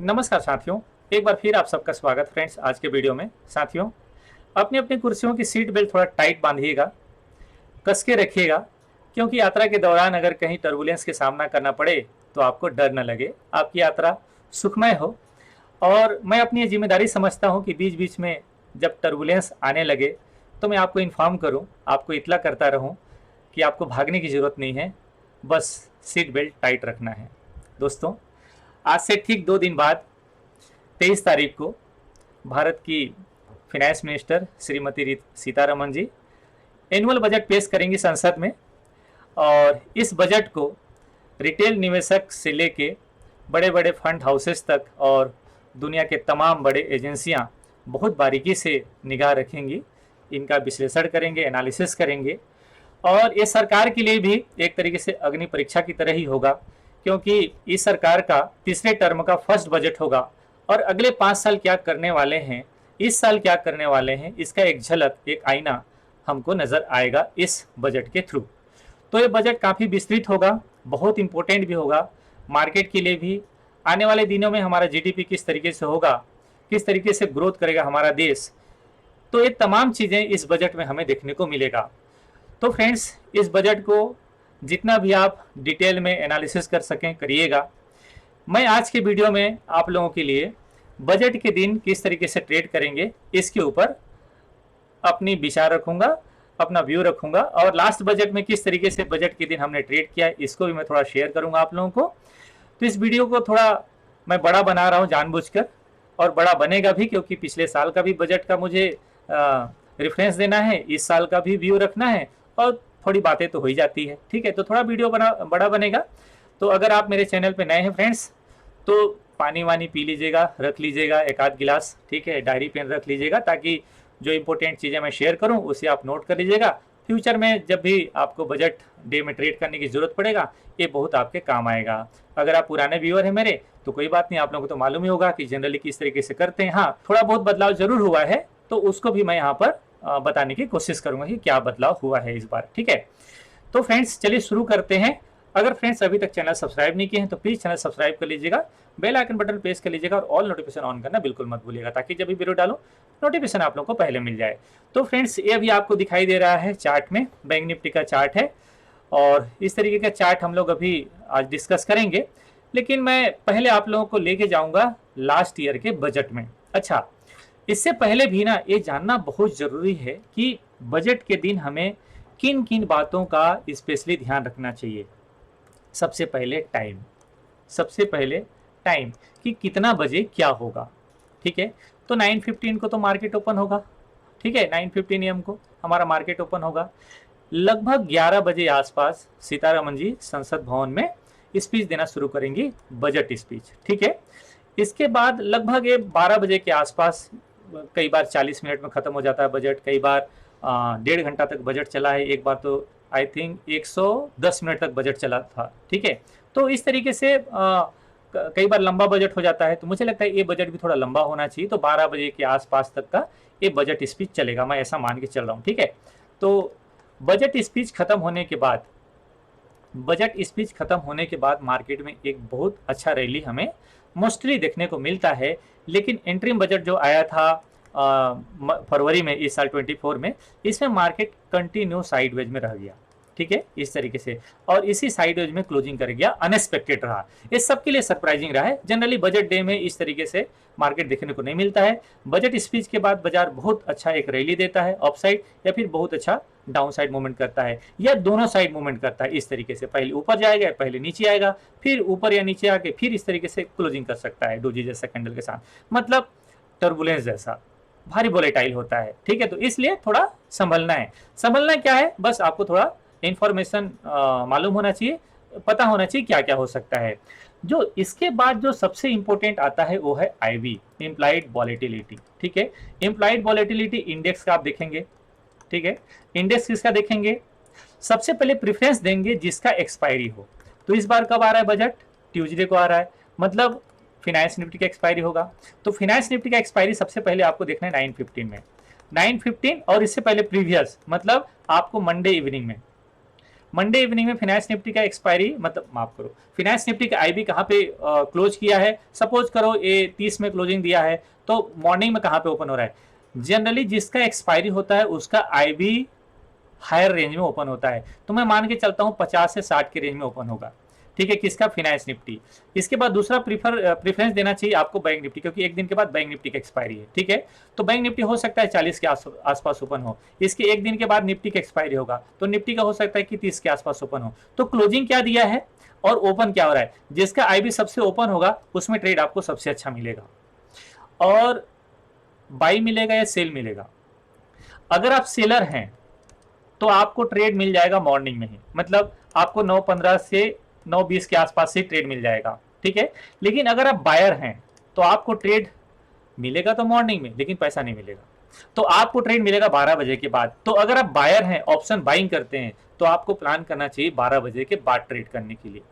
नमस्कार साथियों, एक बार फिर आप सबका स्वागत फ्रेंड्स आज के वीडियो में। साथियों, अपनी अपनी कुर्सियों की सीट बेल्ट थोड़ा टाइट बांधिएगा, कस के रखिएगा, क्योंकि यात्रा के दौरान अगर कहीं टर्बुलेंस के सामना करना पड़े तो आपको डर न लगे, आपकी यात्रा सुखमय हो। और मैं अपनी ये जिम्मेदारी समझता हूँ कि बीच बीच में जब टर्बुलेंस आने लगे तो मैं आपको इन्फॉर्म करूँ, आपको इत्तला करता रहूँ कि आपको भागने की ज़रूरत नहीं है, बस सीट बेल्ट टाइट रखना है। दोस्तों, आज से ठीक 2 दिन बाद 23 तारीख को भारत की फिनेंस मिनिस्टर श्रीमती सीतारमन जी एनुअल बजट पेश करेंगी संसद में। और इस बजट को रिटेल निवेशक से लेके बड़े बड़े फंड हाउसेस तक और दुनिया के तमाम बड़े एजेंसियां बहुत बारीकी से निगाह रखेंगी, इनका विश्लेषण करेंगे, एनालिसिस करेंगे। और ये सरकार के लिए भी एक तरीके से अग्नि परीक्षा की तरह ही होगा, क्योंकि इस सरकार का तीसरे टर्म का फर्स्ट बजट होगा और अगले 5 साल क्या करने वाले हैं, इस साल क्या करने वाले हैं, इसका एक झलक, एक आईना हमको नज़र आएगा इस बजट के थ्रू। तो ये बजट काफ़ी विस्तृत होगा, बहुत इंपॉर्टेंट भी होगा मार्केट के लिए भी। आने वाले दिनों में हमारा जीडीपी किस तरीके से होगा, किस तरीके से ग्रोथ करेगा हमारा देश, तो ये तमाम चीज़ें इस बजट में हमें देखने को मिलेगा। तो फ्रेंड्स, इस बजट को जितना भी आप डिटेल में एनालिसिस कर सकें करिएगा। मैं आज के वीडियो में आप लोगों के लिए बजट के दिन किस तरीके से ट्रेड करेंगे इसके ऊपर अपनी विचार रखूंगा, अपना व्यू रखूंगा। और लास्ट बजट में किस तरीके से बजट के दिन हमने ट्रेड किया इसको भी मैं थोड़ा शेयर करूंगा आप लोगों को। तो इस वीडियो को थोड़ा मैं बड़ा बना रहा हूं जानबूझकर, और बड़ा बनेगा भी क्योंकि पिछले साल का भी बजट का मुझे रेफरेंस देना है, इस साल का भी व्यू रखना है, और थोड़ी बातें तो हो ही जाती है। ठीक है, तो थोड़ा वीडियो बड़ा बनेगा। तो अगर आप मेरे चैनल पे नए हैं फ्रेंड्स, तो पानी वानी पी लीजिएगा, रख लीजिएगा एक आध गिलास, ठीक है, डायरी पेन रख लीजिएगा, ताकि जो इंपॉर्टेंट चीज़ें मैं शेयर करूं उसे आप नोट कर लीजिएगा। फ्यूचर में जब भी आपको बजट डे में ट्रेड करने की ज़रूरत पड़ेगा, ये बहुत आपके काम आएगा। अगर आप पुराने व्यूअर हैं मेरे तो कोई बात नहीं, आप लोगों को तो मालूम ही होगा कि जनरली किस तरीके से करते हैं। हाँ, थोड़ा बहुत बदलाव जरूर हुआ है, तो उसको भी मैं यहाँ पर बताने की कोशिश करूँगा कि क्या बदलाव हुआ है इस बार। ठीक है, तो फ्रेंड्स चलिए शुरू करते हैं। अगर फ्रेंड्स अभी तक चैनल सब्सक्राइब नहीं किए हैं तो प्लीज़ चैनल सब्सक्राइब कर लीजिएगा, बेल आइकन बटन प्रेस कर लीजिएगा और ऑल नोटिफिकेशन ऑन करना बिल्कुल मत भूलिएगा, ताकि जब भी वीडियो डालूं नोटिफिकेशन आप लोगों को पहले मिल जाए। तो फ्रेंड्स, ये अभी आपको दिखाई दे रहा है चार्ट में, बैंक निफ्टी का चार्ट है, और इस तरीके का चार्ट हम लोग अभी आज डिस्कस करेंगे। लेकिन मैं पहले आप लोगों को लेके जाऊँगा लास्ट ईयर के बजट में। अच्छा, इससे पहले भी ना ये जानना बहुत ज़रूरी है कि बजट के दिन हमें किन किन बातों का स्पेशली ध्यान रखना चाहिए। सबसे पहले टाइम, सबसे पहले टाइम कि कितना बजे क्या होगा। ठीक है, तो 9:15 को तो मार्केट ओपन होगा। ठीक है, 9:15 AM को हमारा मार्केट ओपन होगा। लगभग 11 बजे आसपास सीतारमन जी संसद भवन में स्पीच देना शुरू करेंगी, बजट स्पीच। ठीक है, इसके बाद लगभग 12 बजे के आसपास, कई बार 40 मिनट में ख़त्म हो जाता है बजट, कई बार 1.5 घंटा तक बजट चला है, एक बार तो आई थिंक 110 मिनट तक बजट चला था। ठीक है, तो इस तरीके से कई बार लंबा बजट हो जाता है, तो मुझे लगता है ये बजट भी थोड़ा लंबा होना चाहिए। तो 12 बजे के आसपास तक का ये बजट स्पीच चलेगा, मैं ऐसा मान के चल रहा हूँ। ठीक है, तो बजट स्पीच खत्म होने के बाद, बजट स्पीच खत्म होने के बाद मार्केट में एक बहुत अच्छा रैली हमें मोस्टली देखने को मिलता है। लेकिन इंटरिम बजट जो आया था फरवरी में इस साल 24 में, इसमें मार्केट कंटिन्यू साइडवेज में रह गया। ठीक है, इस तरीके से, और इसी साइडवेज में क्लोजिंग कर गया, अनएक्सपेक्टेड रहा। ये सबके लिए सरप्राइजिंग रहा है। जनरली बजट डे में इस तरीके से मार्केट देखने को नहीं मिलता है। बजट स्पीच के बाद बाजार बहुत अच्छा एक रैली देता है अपसाइड, या फिर बहुत अच्छा डाउन साइड मूवमेंट करता है, या दोनों साइड मूवमेंट करता है। इस तरीके से पहले ऊपर जाएगा, पहले नीचे आएगा, फिर ऊपर या नीचे आके फिर इस तरीके से क्लोजिंग कर सकता है डोजी जैसा कैंडल के साथ, मतलब टर्बुलेंस जैसा भारी वोलेटाइल होता है। ठीक है, तो इसलिए थोड़ा संभलना है। संभलना क्या है, बस आपको थोड़ा इंफॉर्मेशन मालूम होना चाहिए, पता होना चाहिए क्या क्या हो सकता है। जो इसके बाद जो सबसे इंपॉर्टेंट आता है वो है आईवी, इम्प्लाइड वॉलेटिलिटी। ठीक है, इम्प्लाइड वॉलेटिलिटी इंडेक्स का आप देखेंगे। ठीक है, इंडेक्स किसका देखेंगे, सबसे पहले प्रेफरेंस देंगे जिसका एक्सपायरी हो। तो इस बार कब आ रहा है बजट, ट्यूसडे को आ रहा है, मतलब फिनांस निफ्टी का एक्सपायरी होगा। तो फिनांस निफ्टी का एक्सपायरी सबसे पहले आपको देखना है 9:15 में, 9:15, और इससे पहले प्रीवियस, मतलब आपको मंडे इवनिंग में, मंडे इवनिंग में फिनांस निफ्टी का एक्सपायरी, मतलब माफ करो, फिनांस निफ्टी का आईबी कहाँ पे क्लोज किया है, सपोज करो ये 30 में क्लोजिंग दिया है, तो मॉर्निंग में कहाँ पे ओपन हो रहा है, जनरली जिसका एक्सपायरी होता है उसका आईबी हायर रेंज में ओपन होता है, तो मैं मान के चलता हूँ 50 से 60 के रेंज में ओपन होगा, ठीक है, किसका, फिनांस निफ्टी। इसके बाद दूसरा प्रीफरेंस देना चाहिए आपको बैंक निफ्टी, क्योंकि एक दिन के बाद बैंक निफ्टी का एक्सपायरी है, ठीक है, तो बैंक निफ्टी हो सकता है 40 के आसपास ओपन हो, इसके एक दिन के बाद निफ्टी का एक्सपायरी होगा, तो निफ्टी का हो सकता है कि 30 के आसपास ओपन हो। तो क्लोजिंग क्या दिया है और ओपन क्या हो रहा है, जिसका आईबी सबसे ओपन होगा उसमें ट्रेड आपको सबसे अच्छा मिलेगा, और बाई मिलेगा या सेल मिलेगा। अगर आप सेलर हैं तो आपको ट्रेड मिल जाएगा मॉर्निंग में ही, मतलब आपको 9:15 से 9:20 के आसपास से ट्रेड मिल जाएगा, ठीक है। लेकिन अगर आप बायर हैं तो आपको ट्रेड मिलेगा तो मॉर्निंग में, लेकिन पैसा नहीं मिलेगा, तो आपको ट्रेड मिलेगा 12 बजे के बाद। तो अगर आप बायर हैं, ऑप्शन बाइंग करते हैं, तो आपको प्लान करना चाहिए 12 बजे के बाद ट्रेड करने के लिए,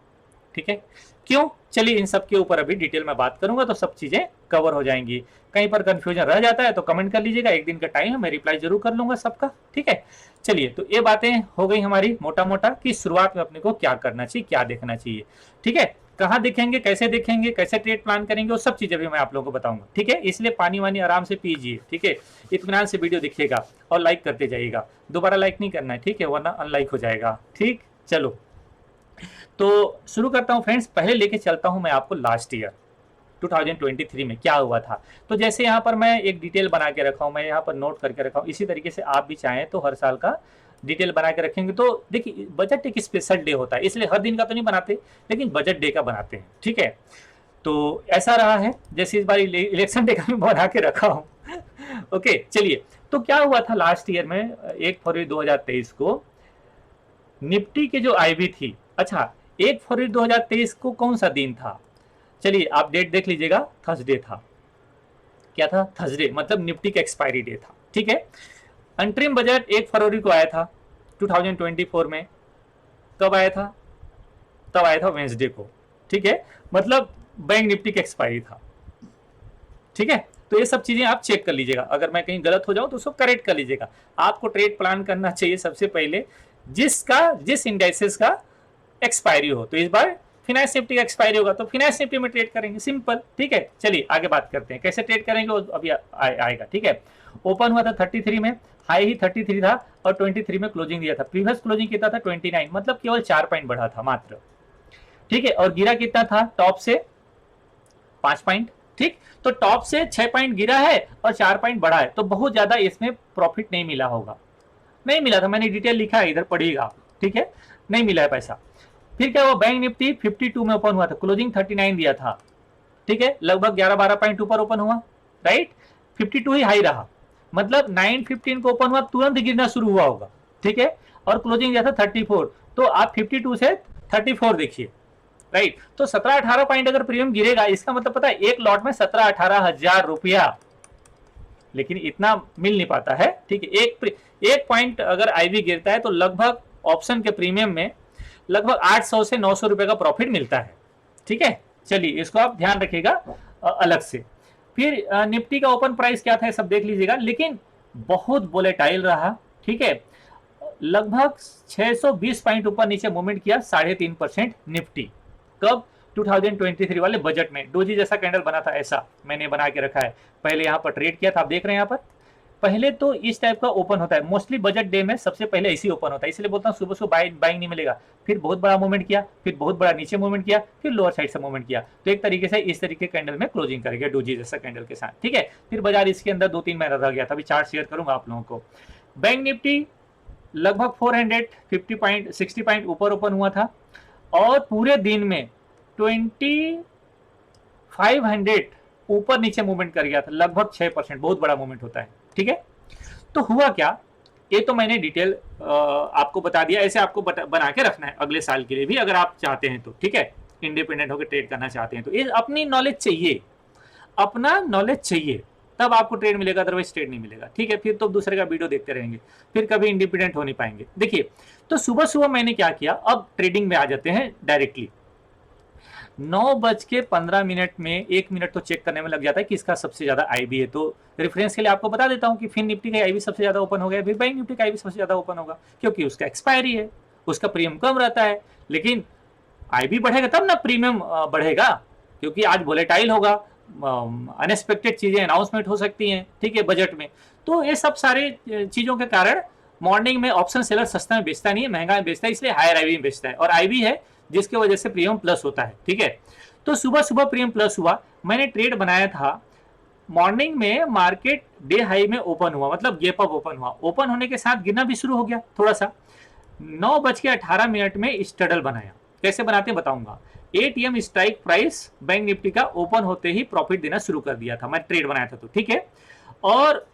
ठीक है। क्यों, चलिए इन सब के ऊपर अभी डिटेल में बात करूंगा तो सब चीजें कवर हो जाएंगी। कहीं पर कंफ्यूजन रह जाता है तो कमेंट कर लीजिएगा, एक दिन का टाइम है, मैं रिप्लाई जरूर कर लूंगा सबका, ठीक है। चलिए, तो ये बातें हो गई हमारी मोटा मोटा कि शुरुआत में अपने को क्या करना चाहिए, क्या देखना चाहिए, ठीक है। कहाँ देखेंगे, कैसे ट्रेड प्लान करेंगे, वो सब चीजें भी मैं आप लोगों को बताऊंगा, ठीक है। इसलिए पानी वानी आराम से पीजिए, ठीक है, इत्मीनान से वीडियो दिखेगा और लाइक करते जाइएगा, दोबारा लाइक नहीं करना है, ठीक है, वरना अनलाइक हो जाएगा, ठीक। चलो, तो शुरू करता हूं फ्रेंड्स। पहले लेके चलता हूं मैं आपको लास्ट ईयर 2023 में क्या हुआ था। तो जैसे यहाँ पर मैं एक डिटेल बना के रखा हूँ, मैं यहाँ पर नोट करके रखा हूँ, इसी तरीके से आप भी चाहें तो हर साल का डिटेल बना के रखेंगे। तो देखिए, बजट एक स्पेशल डे होता है, इसलिए हर दिन का तो नहीं बनाते, लेकिन बजट डे का बनाते हैं, ठीक है। तो ऐसा रहा है, जैसे इस बार इलेक्शन डे का भी बना के रखा हूँ ओके, चलिए। तो क्या हुआ था लास्ट ईयर में 1 फरवरी 2023 को निफ्टी के जो आईबी थी, अच्छा 1 फरवरी 2023 को कौन सा दिन था, चलिए आप डेट देख लीजिएगा, थर्सडे था। क्या था, थर्सडे, मतलब निफ्टी का एक्सपायरी डे था, ठीक है। अंतरिम बजट 1 फरवरी को आया था 2024 में। कब आया था, तब आया था वेंसडे को, ठीक है, मतलब बैंक निफ्टी का एक्सपायरी था, ठीक है। तो ये सब चीजें आप चेक कर लीजिएगा, अगर मैं कहीं गलत हो जाऊं तो उसको करेक्ट कर लीजिएगा। आपको ट्रेड प्लान करना चाहिए सबसे पहले जिस इंडेक्सेस का एक्सपायरी हो। तो इस बार फिनांस निफ्टी का एक्सपायरी होगा तो फिनांस निफ्टी में ट्रेड करेंगे, सिंपल, ठीक है। चलिए आगे बात करते हैं कैसे ट्रेड करेंगे, वो अभी आएगा, ठीक है। ओपन हुआ था 33 में, हाई ही 33 था और 23 में क्लोजिंग दिया था। प्रीवियस क्लोजिंग कितना था 29, मतलब केवल 4 पॉइंट बढ़ा था मात्र, ठीक है। और गिरा कितना था, टॉप से 5 पॉइंट, ठीक। तो टॉप से 6 पॉइंट गिरा है और 4 पॉइंट बढ़ा है, तो बहुत ज्यादा इसमें प्रॉफिट नहीं मिला होगा, नहीं मिला था, मैंने डिटेल लिखा है, इधर पढ़िएगा, ठीक है, नहीं मिला है पैसा। फिर क्या हुआ, बैंक निफ्टी 52 में ओपन हुआ था, क्लोजिंग 39 दिया था, ठीक है, लगभग 11-12 पॉइंट ऊपर ओपन हुआ, राइट। 52 ही हाई रहा, मतलब 9:15 को ओपन हुआ, तुरंत गिरना शुरू हुआ होगा, ठीक है। और क्लोजिंग दिया था 34, तो आप 52 से 34 देखिए, राइट। तो 17-18 पॉइंट अगर प्रीमियम गिरेगा, इसका मतलब पता है एक लॉट में 17-18 हजार रुपया, लेकिन इतना मिल नहीं पाता है, ठीक है। एक पॉइंट अगर आईबी गिरता है तो लगभग ऑप्शन के प्रीमियम में लगभग 800 से 900 रुपए का प्रॉफिट मिलता है, ठीक है। चलिए इसको आप ध्यान रखिएगा अलग से। फिर निफ्टी का ओपन प्राइस क्या था सब देख लीजिएगा, लेकिन बहुत वोलेटाइल रहा, ठीक है। लगभग 620 पॉइंट ऊपर नीचे मूवमेंट किया, 3.5% निफ्टी। कब, 2023 वाले बजट में डोजी जैसा कैंडल बना था, ऐसा मैंने बना के रखा है। पहले यहाँ पर ट्रेड किया था, आप देख रहे हैं यहाँ पर, पहले तो इस टाइप का ओपन होता है, मोस्टली बजट डे में सबसे पहले ऐसे ही ओपन होता है, इसलिए बोलता हूँ सुबह सुबह बाइंग नहीं मिलेगा। फिर बहुत बड़ा मूवमेंट किया, फिर बहुत बड़ा नीचे मूवमेंट किया, फिर लोअर साइड से मूवमेंट किया, तो एक तरीके से इस तरीके कैंडल में क्लोजिंग करेगा डोजी जैसा कैंडल के साथ, ठीक है। फिर बाजार इसके अंदर 2-3 महीना रह गया था, अभी चार्ट शेयर करूंगा आप लोगों को। बैंक निफ्टी लगभग 450 पॉइंट 60 पॉइंट ऊपर ओपन हुआ था, और पूरे दिन में 2500 ऊपर नीचे मूवमेंट कर गया था, लगभग 6%, बहुत बड़ा मूवमेंट होता है, ठीक है। तो हुआ क्या, ये तो मैंने डिटेल आपको बता दिया, ऐसे आपको बना के रखना है अगले साल के लिए भी, अगर आप चाहते हैं तो, ठीक है, इंडिपेंडेंट होकर ट्रेड करना चाहते हैं तो। ये अपनी नॉलेज चाहिए, अपना नॉलेज चाहिए, तब आपको ट्रेड मिलेगा, अदरवाइज ट्रेड नहीं मिलेगा, ठीक है। फिर तो दूसरे का वीडियो देखते रहेंगे, फिर कभी इंडिपेंडेंट हो नहीं पाएंगे। देखिए, तो सुबह सुबह मैंने क्या किया, अब ट्रेडिंग में आ जाते हैं डायरेक्टली। 9:15 में 1 मिनट तो चेक करने में लग जाता है कि इसका सबसे ज्यादा आईबी है। तो रेफरेंस के लिए आपको बता देता हूं कि फिन निफ्टी का आईबी सबसे ज्यादा ओपन हो गया, फिर बैंक निफ्टी का आईबी सबसे ज्यादा ओपन होगा, क्योंकि उसका एक्सपायरी है, उसका प्रीमियम कम रहता है। लेकिन आईबी बढ़ेगा तब ना प्रीमियम बढ़ेगा, क्योंकि आज वोलेटाइल होगा, अनएक्सपेक्टेड चीजें अनाउंसमेंट हो सकती हैं, ठीक है, बजट में। तो ये सब सारे चीजों के कारण मॉर्निंग में ऑप्शन सेलर सस्ता में बेचता नहीं है, महंगा में बेचता है, इसलिए हायर आईबी में बेचता है। और आईबी है जिसकी वजह से प्रीमियम प्लस होता है, ठीक है। तो सुबह सुबह प्रीमियम प्लस हुआ, मैंने ट्रेड बनाया था। मॉर्निंग में मार्केट डे हाई में ओपन हुआ, मतलब गैप अप ओपन हुआ, ओपन होने के साथ गिरना भी शुरू हो गया थोड़ा सा। 9:18 में स्ट्रडल बनाया। कैसे बनाते हैं बताऊंगा। ATM strike price bank Nifty का ओपन होते ही प्रॉफिट देना शुरू कर दिया था, मैं ट्रेड बनाया था, तो ठीक है। और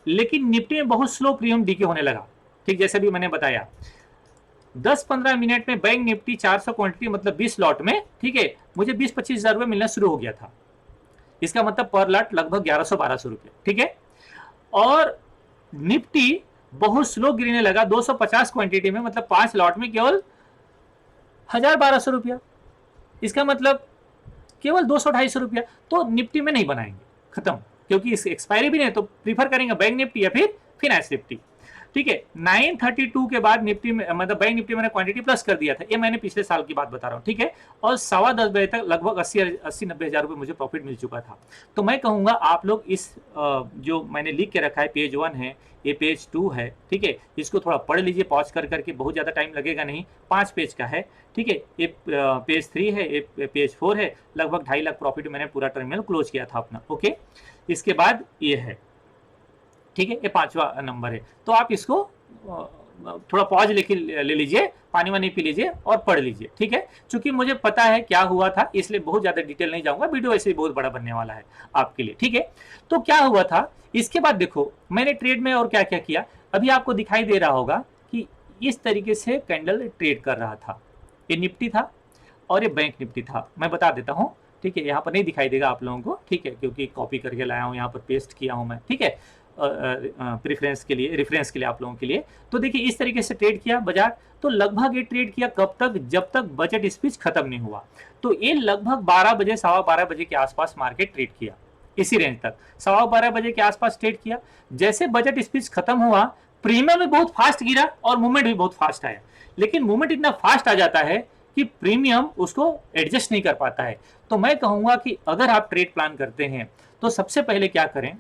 लेकिन निफ्टी में बहुत स्लो प्रीमियम डीके होने लगा, ठीक, जैसे भी मैंने बताया। 10-15 मिनट में बैंक निफ्टी 400 क्वांटिटी मतलब 20 लॉट में, ठीक है, मुझे 20-25 हजार रुपये मिलना शुरू हो गया था। इसका मतलब पर लॉट लगभग 1100-1200 रुपये, ठीक है। और निफ्टी बहुत स्लो गिरने लगा, 250 क्वांटिटी में मतलब 5 लॉट में केवल 1000-1200 रुपया। इसका मतलब केवल 200-250 रुपया। तो निफ्टी में नहीं बनाएंगे, खत्म, क्योंकि इस एक्सपायरी भी नहीं, तो प्रीफर करेंगे बैंक निफ्टी या फिर फिनांस निफ्टी, ठीक है। 9:32 के बाद निफ्टी में मतलब बैंक निफ्टी मैंने क्वांटिटी प्लस कर दिया था, ये मैंने पिछले साल की बात बता रहा हूँ, ठीक है। और 10:15 बजे तक लगभग 80-90 हजार रुपये मुझे प्रॉफिट मिल चुका था। तो मैं कहूँगा आप लोग इस जो मैंने लिख के रखा है, पेज 1 है, ये पेज 2 है, ठीक है, इसको थोड़ा पढ़ लीजिए पॉज कर करके, बहुत ज़्यादा टाइम लगेगा नहीं, 5 पेज का है, ठीक है। ये पेज 3 है, ये पेज 4 है। लगभग 2.5 लाख प्रॉफिट मैंने पूरा टर्मिनल क्लोज किया था अपना, ओके। इसके बाद ये है, ठीक है, ये 5वां नंबर है। तो आप इसको थोड़ा पॉज लेके ले लीजिए, पानी वानी पी लीजिए और पढ़ लीजिए, ठीक है। चूंकि मुझे पता है क्या हुआ था, इसलिए बहुत ज्यादा डिटेल नहीं जाऊंगा, वीडियो ऐसे ही बहुत बड़ा बनने वाला है आपके लिए, ठीक है। तो क्या हुआ था, इसके बाद देखो मैंने ट्रेड में और क्या क्या किया, अभी आपको दिखाई दे रहा होगा कि इस तरीके से कैंडल ट्रेड कर रहा था। ये निफ्टी था और ये बैंक निफ्टी था, मैं बता देता हूँ, ठीक है। यहाँ पर नहीं दिखाई देगा आप लोगों को, ठीक है, क्योंकि कॉपी करके लाया हूँ, यहाँ पर पेस्ट किया हूँ मैं, ठीक है, प्रेफरेंस के लिए, रेफरेंस के लिए आप लोगों के लिए। तो देखिए इस तरीके से ट्रेड किया बाजार। तो लगभग ये ट्रेड किया कब तक, जब तक बजट स्पीच खत्म नहीं हुआ। तो ये लगभग 12 बजे 12:15 बजे के आसपास मार्केट ट्रेड किया, इसी रेंज तक 12:15 बजे के आसपास ट्रेड किया। जैसे बजट स्पीच खत्म हुआ, प्रीमियम भी बहुत फास्ट गिरा और मूवमेंट भी बहुत फास्ट आया। लेकिन मूवमेंट इतना फास्ट आ जाता है कि प्रीमियम उसको एडजस्ट नहीं कर पाता है। तो मैं कहूंगा कि अगर आप ट्रेड प्लान करते हैं तो सबसे पहले क्या करें,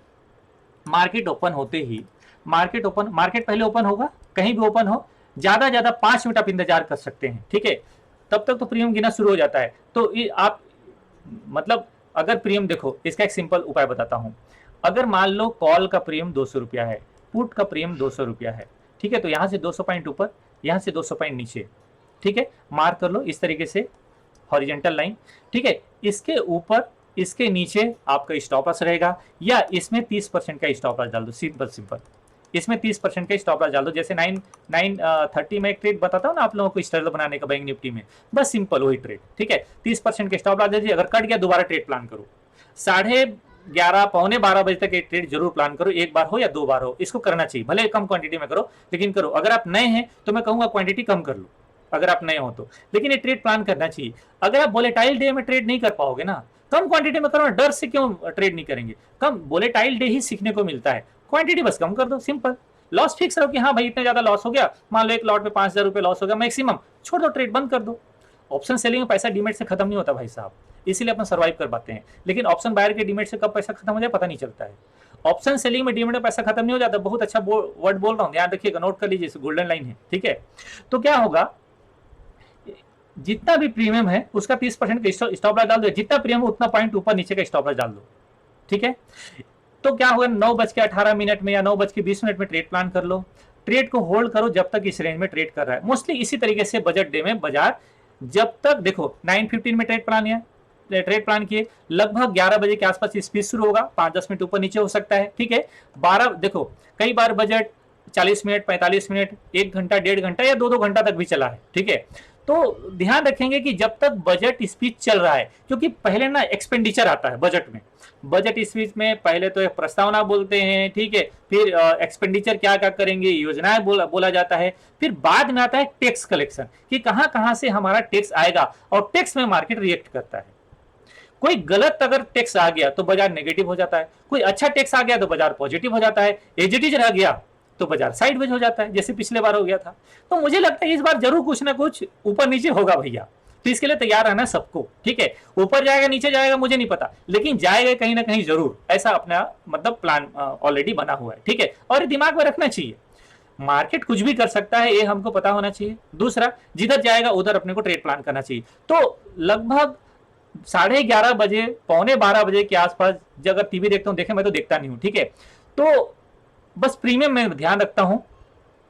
मार्केट ओपन होते ही, मार्केट पहले ओपन होगा, कहीं भी ओपन हो, ज्यादा 5 मिनट आप इंतजार कर सकते हैं, ठीक है। तब तक तो प्रीमियम गिना शुरू हो जाता है। तो आप मतलब अगर प्रीमियम देखो, इसका एक सिंपल उपाय बताता हूं। अगर मान लो कॉल का प्रीमियम 200 रुपया है, पुट का प्रीमियम 200 रुपया है, ठीक है। तो यहां से 200 पॉइंट ऊपर, यहां से 200 पॉइंट नीचे, ठीक है, मार्क कर लो इस तरीके से हॉरिजेंटल लाइन, ठीक है। इसके ऊपर इसके नीचे आपका स्टॉप लॉस रहेगा, या इसमें 30% का स्टॉप लॉस डाल दो, सिंपल इसमें 30% का स्टॉप लॉस डाल दो। जैसे 9:30 में एक ट्रेड बताता हूँ ना आप लोगों को स्ट्रगल बनाने का बैंक निफ्टी में, बस सिंपल वही ट्रेड, ठीक है। 30% के स्टॉप लॉस दीजिए, अगर कट गया दोबारा ट्रेड प्लान करो। 11:30 पौने 12 बजे तक एक ट्रेड जरूर प्लान करो, एक बार हो या 2 बार हो, इसको करना चाहिए, भले कम क्वांटिटी में करो लेकिन करो। अगर आप नए हैं तो मैं कहूंगा क्वांटिटी कम कर लो, अगर आप नए हो तो, लेकिन ये ट्रेड प्लान करना चाहिए। अगर आप वोलेटाइल डे में ट्रेड नहीं कर पाओगे ना, कम क्वांटिटी में करो, डर से क्यों ट्रेड नहीं करेंगे। कम वोलेटाइल डे ही सीखने को मिलता है, क्वांटिटी बस कम कर दो, सिंपल। लॉस फिक्स रहो कि हाँ भाई इतना ज्यादा लॉस हो गया, मान लो एक लॉट में 5,000 रुपये लॉस हो गया मैक्सिमम, छोड़ दो, ट्रेड बंद कर दो। ऑप्शन सेलिंग में पैसा डीमेट से खत्म नहीं होता भाई साहब, इसीलिए अपन सर्वाइव कर पाते हैं। लेकिन ऑप्शन बायर के डीमेट से कब पैसा खत्म हो जाए पता नहीं चलता है। ऑप्शन सेलिंग में डीमेट में पैसा खत्म नहीं हो जाता। बहुत अच्छा वर्ड बोल रहा हूँ, ध्यान रखिएगा, नोट कर लीजिए, गोल्डन लाइन है, ठीक है। तो क्या होगा, जितना भी प्रीमियम है उसका 30% का स्टॉप लॉस डाल दो, जितना प्रीमियम उतना पॉइंट ऊपर नीचे का स्टॉप लॉस डाल दो, ठीक है। तो क्या होगा, 9:18 या 9:20 में ट्रेड प्लान कर लो, ट्रेड को होल्ड करो जब तक इस रेंज में ट्रेड कर रहा है। मोस्टली इसी तरीके से बजट डे में बाजार, जब तक देखो 9:15 में ट्रेड प्लान किए, लगभग 11 बजे के आसपास स्पीच शुरू होगा, 5-10 मिनट ऊपर नीचे हो सकता है, ठीक है। 12 देखो कई बार बजट 40 मिनट, 45 मिनट, 1 घंटा, 1.5 घंटा या 2-2 घंटा तक भी चला है, ठीक है। तो ध्यान रखेंगे कि जब तक बजट स्पीच चल रहा है, क्योंकि पहले ना एक्सपेंडिचर आता है बजट में, बजट स्पीच में पहले तो एक प्रस्तावना बोलते हैं, ठीक है, फिर एक्सपेंडिचर क्या क्या करेंगे, योजनाएं बोला जाता है, फिर बाद में आता है टैक्स कलेक्शन कि कहां कहां से हमारा टैक्स आएगा, और टैक्स में मार्केट रिएक्ट करता है। कोई गलत अगर टैक्स आ गया तो बाजार नेगेटिव हो जाता है, कोई अच्छा टैक्स आ गया तो बाजार पॉजिटिव हो जाता है, एज इट इज रह गया तो बाजार साइडवेज हो जाता है, जैसे पिछले बार हो गया था। तो मुझे लगता है इस बार जरूर कुछ ना कुछ ऊपर नीचे होगा भैया, तो इसके लिए तैयार रहना सबको, ठीक है। ऊपर जाएगा नीचे जाएगा मुझे नहीं पता, लेकिन जाएगा कहीं ना कहीं जरूर, ऐसा अपना मतलब प्लान ऑलरेडी बना हुआ है, ठीक है। और दिमाग में रखना चाहिए मार्केट कुछ भी कर सकता है, ये हमको पता होना चाहिए। दूसरा, जिधर जाएगा उधर अपने को ट्रेड प्लान करना चाहिए। तो लगभग 11:30 बजे, 11:45 बजे के आसपास अगर टीवी देखता हूँ, देखे मैं तो देखता नहीं हूँ, ठीक है। तो बस प्रीमियम में ध्यान रखता हूँ,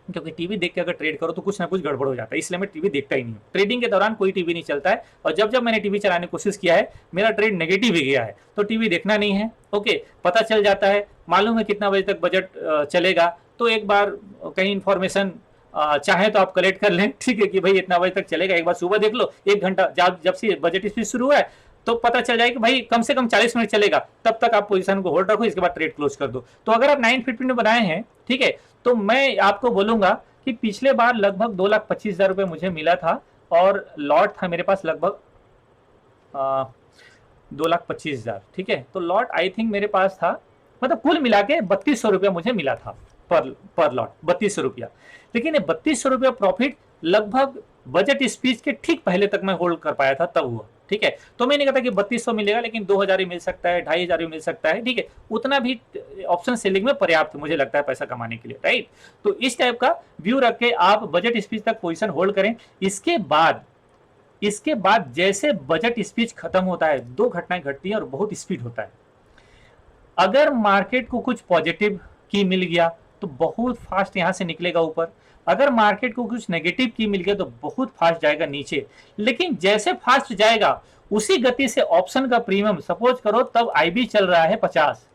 क्योंकि टीवी देख के अगर ट्रेड करो तो कुछ ना कुछ गड़बड़ हो जाता है, इसलिए मैं टीवी देखता ही नहीं हूँ। ट्रेडिंग के दौरान कोई टीवी नहीं चलता है, और जब जब मैंने टीवी चलाने की कोशिश किया है मेरा ट्रेड नेगेटिव ही गया है। तो टीवी देखना नहीं है, ओके। पता चल जाता है, मालूम है कितना बजे तक बजट चलेगा, तो एक बार कहीं इंफॉर्मेशन चाहे तो आप कलेक्ट कर लें, ठीक है, कि भाई इतना बजे तक चलेगा। एक बार सुबह देख लो, 1 घंटा जब से बजट स्पीच शुरू हुआ है तो पता चल जाएगा कि भाई कम से कम 40 मिनट चलेगा, तब तक आप पोजीशन को होल्ड रखो, इसके बाद ट्रेड क्लोज कर दो। तो अगर आप 9:15 में बनाए हैं, ठीक है, तो मैं आपको बोलूंगा कि पिछले बार लगभग 2,25,000 रुपये मुझे मिला था, और लॉट था मेरे पास लगभग 2,25,000, ठीक है। तो लॉट आई थिंक मेरे पास था, मतलब कुल मिला के 3,200 रुपया मुझे मिला था पर लॉट, 3,200 रुपया। लेकिन ये 3,200 रुपया प्रॉफिट लगभग बजट स्पीच के ठीक पहले तक मैं होल्ड कर पाया था, तब हुआ, ठीक है। तो मैंने कहा था कि 3,200 मिलेगा, लेकिन 2,000 ही मिल सकता है, 2,500 ही मिल सकता है, ठीक है। उतना भी ऑप्शन सेलिंग में पर्याप्त मुझे लगता है पैसा कमाने के लिए, राइट। तो इस टाइप का व्यू रख के आप बजट स्पीच तक पोजीशन होल्ड करें। इसके बाद जैसे बजट स्पीच खत्म होता है, 2 घटनाएं घटती हैं और बहुत स्पीड होता है। अगर मार्केट को कुछ पॉजिटिव की मिल गया तो बहुत फास्ट यहां से निकलेगा ऊपर, अगर मार्केट को कुछ नेगेटिव की मिल गया तो बहुत फास्ट जाएगा नीचे। लेकिन जैसे फास्ट जाएगा उसी गति से ऑप्शन का प्रीमियम, सपोज करो तब आईबी चल रहा है 50,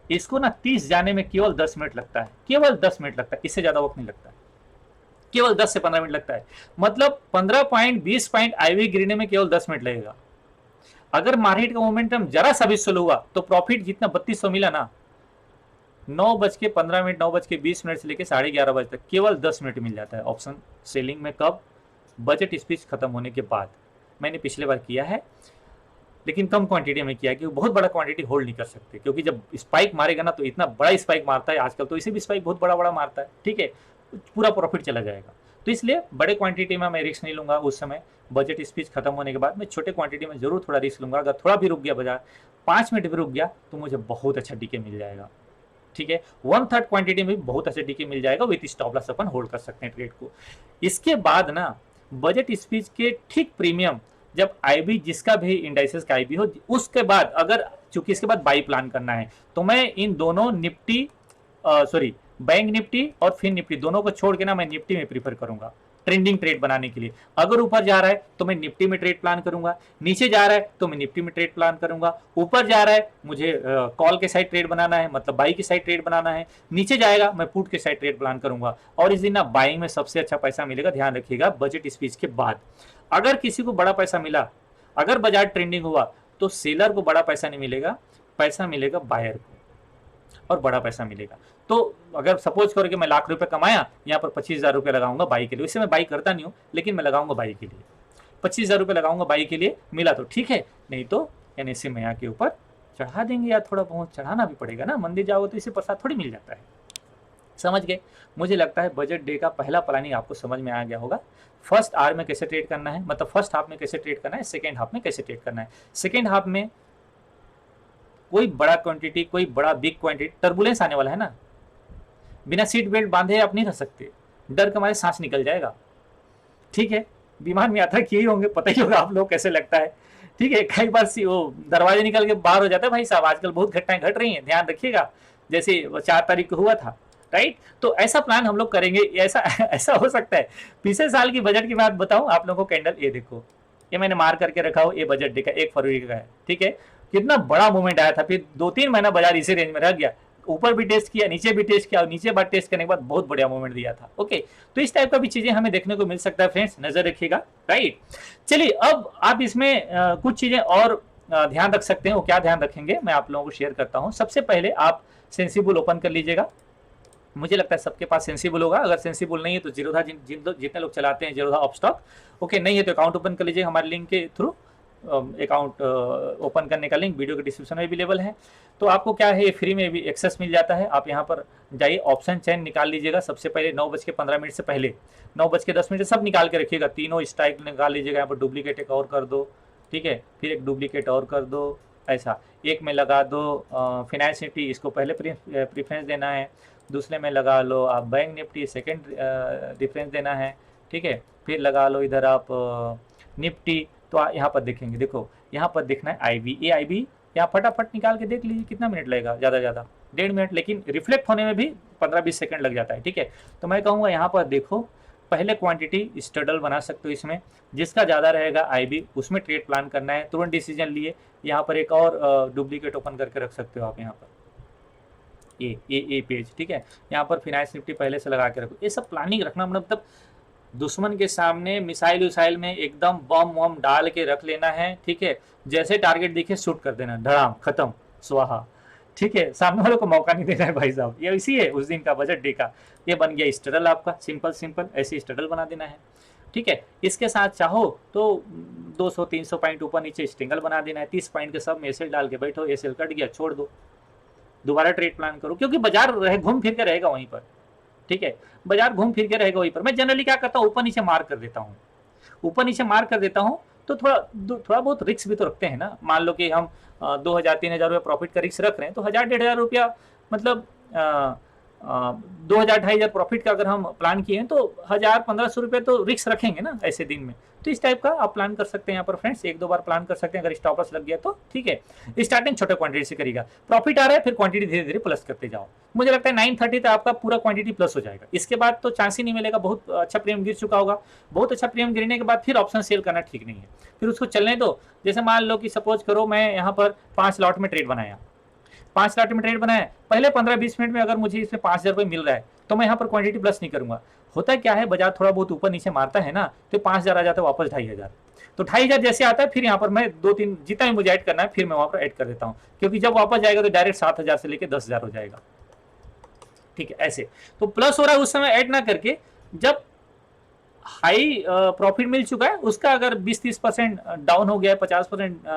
इसको ना 30 जाने में केवल 10 मिनट लगता है, केवल 10 मिनट लगता है, इससे ज्यादा वक्त नहीं लगता है, केवल 10 से 15 मिनट लगता है। मतलब 15 पॉइंट 20 पॉइंट आईवी गिरने में केवल 10 मिनट लगेगा। अगर मार्केट का मोमेंटम जरा सा भी स्लो हुआ तो प्रॉफिट जितना 3,200 मिला ना, 9:15 9:20 से लेकर 11:30 बजे तक केवल 10 मिनट मिल जाता है ऑप्शन सेलिंग में। कब? बजट स्पीच खत्म होने के बाद। मैंने पिछले बार किया है, लेकिन कम क्वांटिटी में किया, क्योंकि बहुत बड़ा क्वांटिटी होल्ड नहीं कर सकते, क्योंकि जब स्पाइक मारेगा ना तो इतना बड़ा स्पाइक मारता है आजकल, तो इसे भी स्पाइक बहुत बड़ा बड़ा मारता है, ठीक है, पूरा प्रॉफिट चला जाएगा। तो इसलिए बड़े क्वांटिटी में मैं रिस्क नहीं लूंगा उस समय। बजट स्पीच खत्म होने के बाद मैं छोटे क्वांटिटी में जरूर थोड़ा रिस्क लूंगा। अगर थोड़ा भी रुक गया बाजार, 5 मिनट भी रुक गया, तो मुझे बहुत अच्छा डीके मिल जाएगा, ठीक है। 1/3 क्वांटिटी में भी बहुत अच्छा डीके मिल जाएगा, with stop loss upon hold कर सकते हैं ट्रेड को। इसके बाद ना बजट स्पीच के ठीक प्रीमियम, जब आईबी जिसका भी इंडाइसेस का आईबी हो, उसके बाद अगर चूंकि इसके बाद बाई प्लान करना है, तो मैं इन दोनों निफ्टी बैंक निफ्टी और फिन निफ्टी दोनों को छोड़ के ना मैं निफ्टी में प्रीफर करूंगा ट्रेंडिंग ट्रेड बनाने के लिए। अगर ऊपर जा रहा है तो मैं निफ्टी में ट्रेड प्लान करूंगा, नीचे जा रहा है तो मैं निफ्टी में ट्रेड प्लान करूंगा। ऊपर जा रहा है मुझे कॉल के साइड ट्रेड बनाना है, मतलब बाई की साइड ट्रेड बनाना है, नीचे जाएगा मैं पुट के साइड ट्रेड प्लान करूंगा। और इस दिन ना बाइंग में सबसे अच्छा पैसा मिलेगा, ध्यान रखिएगा, बजट स्पीच के बाद। अगर किसी को बड़ा पैसा मिला, अगर बाजार ट्रेंडिंग हुआ, तो सेलर को बड़ा पैसा नहीं मिलेगा, पैसा मिलेगा बायर को, और बड़ा पैसा मिलेगा। तो अगर सपोज करो कि मैं लाख रुपए कमाया, यहाँ पर 25,000 रुपये लगाऊंगा बाई के लिए, इससे मैं बाई करता नहीं हूँ, लेकिन मैं लगाऊंगा बाई के लिए, 25,000 रुपये लगाऊंगा बाई के लिए, मिला तो ठीक है, नहीं तो एनएससी में के ऊपर चढ़ा देंगे, या थोड़ा बहुत चढ़ाना भी पड़ेगा ना, मंदिर जाओगे तो इसे प्रसाद थोड़ी मिल जाता है। समझ गए? मुझे लगता है बजट डे का पहला प्लानिंग आपको समझ में आ गया होगा। फर्स्ट आवर में कैसे ट्रेड करना है, मतलब फर्स्ट हाफ में कैसे ट्रेड करना है, सेकेंड हाफ में कैसे ट्रेड करना है। सेकेंड हाफ में कोई बड़ा क्वांटिटी, कोई बड़ा बिग क्वांटिटी, टर्बुलेंस आने वाला है ना, बिना सीट बेल्ट बांधे आप नहीं रह सकते, डर के मारे सांस निकल जाएगा, ठीक है। विमान में यात्रा किए होंगे, पता ही होगा आप लोग कैसे लगता है, ठीक है। कई बार वो दरवाजे निकल के बाहर हो जाता है, भाई साहब आजकल बहुत घटनाएं घट रही हैं, ध्यान रखिएगा, जैसे 4 तारीख को हुआ था, राइट। तो ऐसा प्लान हम लोग करेंगे, ऐसा हो सकता है। पिछले साल की बजट की बात बताऊं आप लोगों को, कैंडल ये देखो, ये मैंने मार करके रखा हो, ये बजट डे का 1 फरवरी का है, ठीक है। कितना बड़ा मूवमेंट आया था, फिर 2-3 महीना बाजार इसी रेंज में रह गया, ऊपर भी टेस्ट किया, नीचे भी टेस्ट किया, और नीचे बार टेस्ट करने के बाद बहुत बढ़िया मूवमेंट दिया था, ओके। तो इस टाइप का भी चीजें हमें देखने को मिल सकता है फ्रेंड्स, नजर रखिएगा, राइट। चलिए अब आप इसमें कुछ चीजें और ध्यान रख सकते हैं, वो क्या ध्यान रखेंगे मैं आप लोगों को शेयर करता हूं। सबसे पहले आप सेंसिबल ओपन कर लीजिएगा, मुझे लगता है सबके पास सेंसिबल होगा, अगर सेंसिबल नहीं है तो जीरोधा जितने लोग चलाते हैं जीरोधा ऑफ स्टॉक, ओके, नहीं है तो अकाउंट ओपन कर लीजिए हमारे लिंक के थ्रू, अकाउंट ओपन करने का लिंक वीडियो के डिस्क्रिप्शन में अवेलेबल है। तो आपको क्या है, फ्री में भी एक्सेस मिल जाता है। आप यहाँ पर जाइए, ऑप्शन चेन निकाल लीजिएगा सबसे पहले 9:15 से पहले, 9:10 सब निकाल के रखिएगा, तीनों स्ट्राइक निकाल लीजिएगा। यहाँ पर डुप्लीकेट एक और कर दो, ठीक है, फिर एक डुप्लीकेट और कर दो, ऐसा एक में लगा दो फिनांस निफ्टी, इसको पहले प्रीफरेंस देना है। दूसरे में लगा लो आप बैंक निफ्टी, सेकेंड डिफरेंस देना है, ठीक है। फिर लगा लो इधर आप निफ्टी। तो यहाँ पर देखेंगे, देखो यहाँ पर देखना है आईबी, ये आईबी यहाँ फटाफट निकाल के देख लीजिए, कितना मिनट लगेगा, ज़्यादा ज़्यादा 1.5 मिनट, लेकिन रिफ्लेक्ट होने में भी 15-20 सेकंड लग जाता है, ठीक है। तो मैं कहूँगा यहाँ पर देखो, पहले क्वांटिटी स्टडल बना सकते हो इसमें, जिसका ज़्यादा रहेगा आईबी उसमें ट्रेड प्लान करना है, तुरंत डिसीजन लिए। यहाँ पर एक और डुप्लीकेट ओपन करके रख सकते हो आप, यहाँ पर ए पेज, ठीक है। यहाँ पर फिनांस निफ्टी पहले से लगा के रखो। ये सब प्लानिंग रखना, मतलब दुश्मन के सामने मिसाइल उसाइल में एकदम बम वम डाल के रख लेना है, ठीक है। जैसे टारगेट दिखे शूट कर देना, धड़ाम, खत्म, स्वाहा, ठीक है। सामने वालों को मौका नहीं देना है भाई साहब। ये इसी है उस दिन का बजट डे का, ये बन गया स्टडल आपका, सिंपल ऐसे स्टडल बना देना है, ठीक है। इसके साथ चाहो तो 200-300 पॉइंट ऊपर नीचे स्टिंगल बना देना है, 30 पॉइंट के सब में एसएल डाल के बैठो, एसएल कट गया छोड़ दो, दोबारा ट्रेड प्लान करो, क्योंकि बाजार घूम फिर के रहेगा वहीं पर, ठीक है। बाजार घूम फिर के रहेगा वहीं पर। मैं जनरली क्या करता हूँ, ऊपर नीचे मार कर देता हूँ, ऊपर नीचे मार कर देता हूँ। तो थोड़ा बहुत रिस्क भी तो रखते हैं ना। मान लो कि हम 2,000-3,000 रुपया प्रॉफिट का रिस्क रख रहे हैं, तो 1,000-1,500 रुपया, मतलब 2,000-2,500 प्रॉफिट का अगर हम प्लान किए हैं, तो 1,000-1,500 रुपये तो रिस्क रखेंगे ना ऐसे दिन में। तो इस टाइप का आप प्लान कर सकते हैं यहाँ पर फ्रेंड्स, 1-2 बार प्लान कर सकते हैं। अगर स्टॉप लॉस लग गया तो ठीक है, स्टार्टिंग छोटे क्वांटिटी से करिएगा, प्रॉफिट आ रहा है फिर क्वांटिटी धीरे धीरे प्लस करते जाओ। मुझे लगता है 9:30 तक आपका पूरा क्वांटिटी प्लस हो जाएगा, इसके बाद तो चांस ही नहीं मिलेगा। बहुत अच्छा प्रीमियम गिर चुका होगा, बहुत अच्छा प्रीमियम गिरने के बाद फिर ऑप्शन सेल करना ठीक नहीं है, फिर उसको चलने दो। जैसे मान लो कि सपोज करो मैं यहाँ पर 5 लॉट में ट्रेड बनाया, 5 लॉट में ट्रेड बनाया, पहले 15-20 मिनट में अगर मुझे इसमें 5,000 रुपये मिल रहा है, तो मैं यहाँ पर क्वांटिटी प्लस नहीं करूंगा। होता क्या है, बाजार थोड़ा बहुत ऊपर नीचे मारता है ना, तो 5,000 आ जाता है वापस 2,500। तो 2,500 जैसे आता है, फिर यहाँ पर मैं 2-3 जितना भी मुझे ऐड करना है फिर मैं वहाँ पर ऐड कर देता हूँ, क्योंकि जब वापस जाएगा तो डायरेक्ट 7,000 से लेकर 10,000 हो जाएगा, ठीक है। ऐसे तो प्लस हो रहा है उस समय ऐड ना करके, जब हाई प्रॉफिट मिल चुका है उसका अगर 20-30% डाउन हो गया है, 50%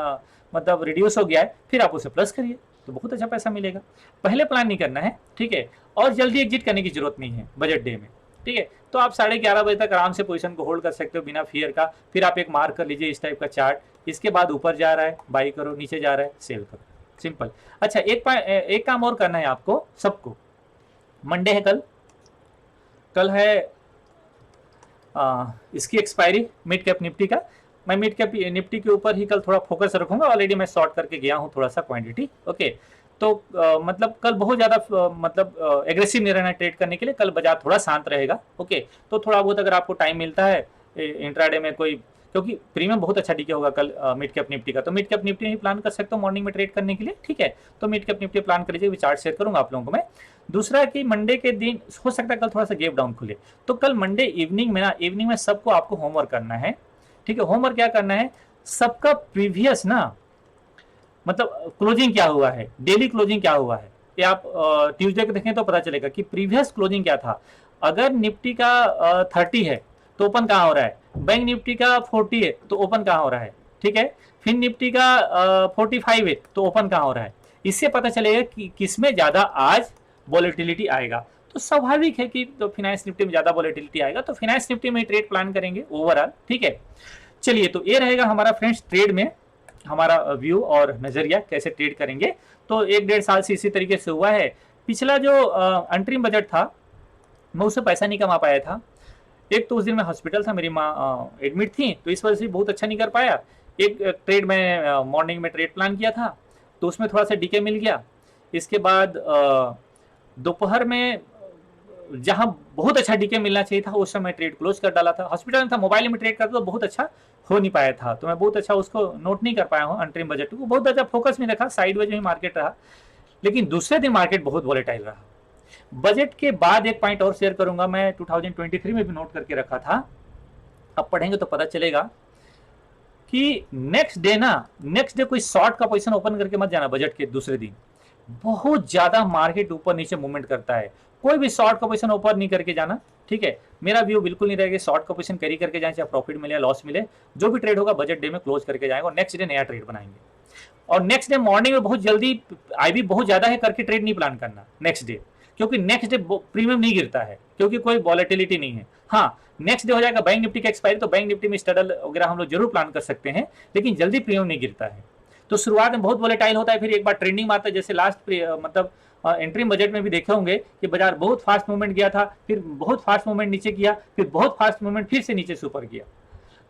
मतलब रिड्यूस हो गया है, फिर आप उसे प्लस करिए, तो बहुत अच्छा पैसा मिलेगा। पहले प्लान नहीं करना है, ठीक है। और जल्दी एग्जिट करने की जरूरत नहीं है बजट डे में, ठीक है। तो आप 11:30 बजे तक आराम से पोजीशन को होल्ड कर सकते हो बिना फियर का। फिर आप एक मार्क कर लीजिए इस टाइप का चार्ट, इसके बाद ऊपर जा रहा है बाई करो, नीचे जा रहा है सेल करो, सिंपल। अच्छा, एक काम और करना है आपको सबको। मंडे है कल है इसकी एक्सपायरी मिड कैप निफ्टी का। मैं मिड कैप निफ्टी के ऊपर ही कल थोड़ा फोकस रखूंगा, ऑलरेडी मैं शॉर्ट करके गया हूँ थोड़ा सा क्वांटिटी, ओके। तो मतलब कल बहुत ज़्यादा मतलब एग्रेसिव नहीं रहना ट्रेड करने के लिए, कल बाजार थोड़ा शांत रहेगा, ओके। तो थोड़ा बहुत अगर आपको टाइम मिलता है इंट्राडे में कोई, क्योंकि प्रीमियम बहुत अच्छा डीके होगा कल मिड कैप निफ्टी का, तो मिड कैप निफ्टी ही प्लान कर सकते हो मॉर्निंग में ट्रेड करने के लिए, ठीक है। तो मिड कैप निफ्टी प्लान कर लीजिए, चार्ट शेयर करूंगा आप लोगों को मैं। दूसरा कि मंडे के दिन हो सकता है कल थोड़ा सा गैप डाउन खुले, तो कल मंडे इवनिंग में सबको आपको होमवर्क करना है, ठीक है। होमवर्क क्या करना है, सबका प्रीवियस ना, मतलब क्लोजिंग क्या हुआ है, डेली क्लोजिंग क्या हुआ है, ये आप ट्यूसडे को देखें तो पता चलेगा कि प्रीवियस क्लोजिंग क्या था। अगर निफ्टी का 30 है तो ओपन कहाँ हो रहा है, बैंक निफ्टी का 40 है तो ओपन कहाँ हो रहा है, ठीक है। फिर निफ्टी का 45 है तो ओपन कहाँ हो रहा है। इससे पता चलेगा कि किसमें ज्यादा आज वॉलेटिलिटी आएगा। तो स्वाभाविक है कि तो फिनांस निफ्टी में ज्यादा वॉलेटिलिटी आएगा, तो फिनांस निफ्टी में ट्रेड प्लान करेंगे ओवरऑल, ठीक है। चलिए, तो ये रहेगा हमारा फ्रेंड्स ट्रेड में हमारा व्यू और नजरिया कैसे ट्रेड करेंगे। तो 1-1.5 साल से इसी तरीके से हुआ है। पिछला जो अंतरिम बजट था मैं उससे पैसा नहीं कमा पाया था। एक तो उस दिन मैं हॉस्पिटल था, मेरी माँ एडमिट थी, तो इस वजह से बहुत अच्छा नहीं कर पाया। एक ट्रेड में मॉर्निंग में ट्रेड प्लान किया था तो उसमें थोड़ा सा डीके मिल गया। इसके बाद दोपहर में जहां बहुत अच्छा डीके मिलना चाहिए था उस समय ट्रेड क्लोज कर डाला था। हॉस्पिटल में था, मोबाइल में ट्रेड करता तो बहुत अच्छा हो नहीं पाया था, तो मैं बहुत अच्छा उसको नोट नहीं कर पाया हूँ। अंतरिम बजट को बहुत अच्छा फोकस में रखा, साइडवेज में मार्केट रहा, लेकिन दूसरे दिन मार्केट बहुत वॉलेटाइल रहा। बजट के बाद एक पॉइंट और शेयर करूंगा, मैं 2023 में भी नोट करके रखा था, अब पढ़ेंगे तो पता चलेगा कि नेक्स्ट डे कोई शॉर्ट का पोजीशन ओपन करके मत जाना बजट के दूसरे दिन। बहुत ज्यादा मार्केट ऊपर नीचे मूवमेंट करता है। कोई भी शॉर्ट का पोजीशन ऊपर नहीं करके जाना, ठीक है। मेरा व्यू बिल्कुल नहीं रहेगा शॉर्ट का पोजीशन कैरी करके जाए, चाहे प्रॉफिट मिले या लॉस मिले, जो भी ट्रेड होगा बजट डे में क्लोज करके जाएगा और नेक्स्ट डे नया ट्रेड बनाएंगे। और नेक्स्ट डे मॉर्निंग में बहुत जल्दी आईबी बहुत ज्यादा है करके ट्रेड नहीं प्लान करना नेक्स्ट डे, क्योंकि नेक्स्ट डे प्रीमियम नहीं गिरता है, क्योंकि कोई वॉलेटिलिटी नहीं है। हाँ, नेक्स्ट डे हो जाएगा बैंक निफ्टी का एक्सपायरी, तो बैंक निफ्टी में स्टडल वगैरह हम लोग जरूर प्लान कर सकते हैं, लेकिन जल्दी प्रीमियम नहीं गिरता है। तो शुरुआत में बहुत वॉलेटाइल होता है, फिर एक बार ट्रेंडिंग में आता है, जैसे लास्ट मतलब एंट्री बजट में भी देखे होंगे कि बाजार बहुत फास्ट मूवमेंट गया था, फिर बहुत फास्ट मूवमेंट नीचे किया, फिर बहुत फास्ट मूवमेंट फिर से नीचे से ऊपर किया।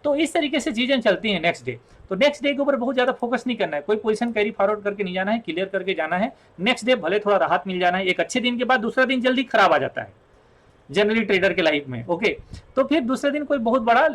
तो इस तरीके से चीजें चलती हैं नेक्स्ट डे। तो नेक्स्ट डे के ऊपर बहुत ज्यादा फोकस नहीं करना है, कोई पोजीशन कैरी फॉरवर्ड करके नहीं जाना है, क्लियर करके जाना है। नेक्स्ट डे भले थोड़ा राहत मिल जाना है, एक अच्छे दिन के बाद दूसरा दिन जल्दी खराब आ जाता है जनरली ट्रेडर के लाइफ में, ओके। तो फिर दूसरे दिन कोई बहुत बड़ा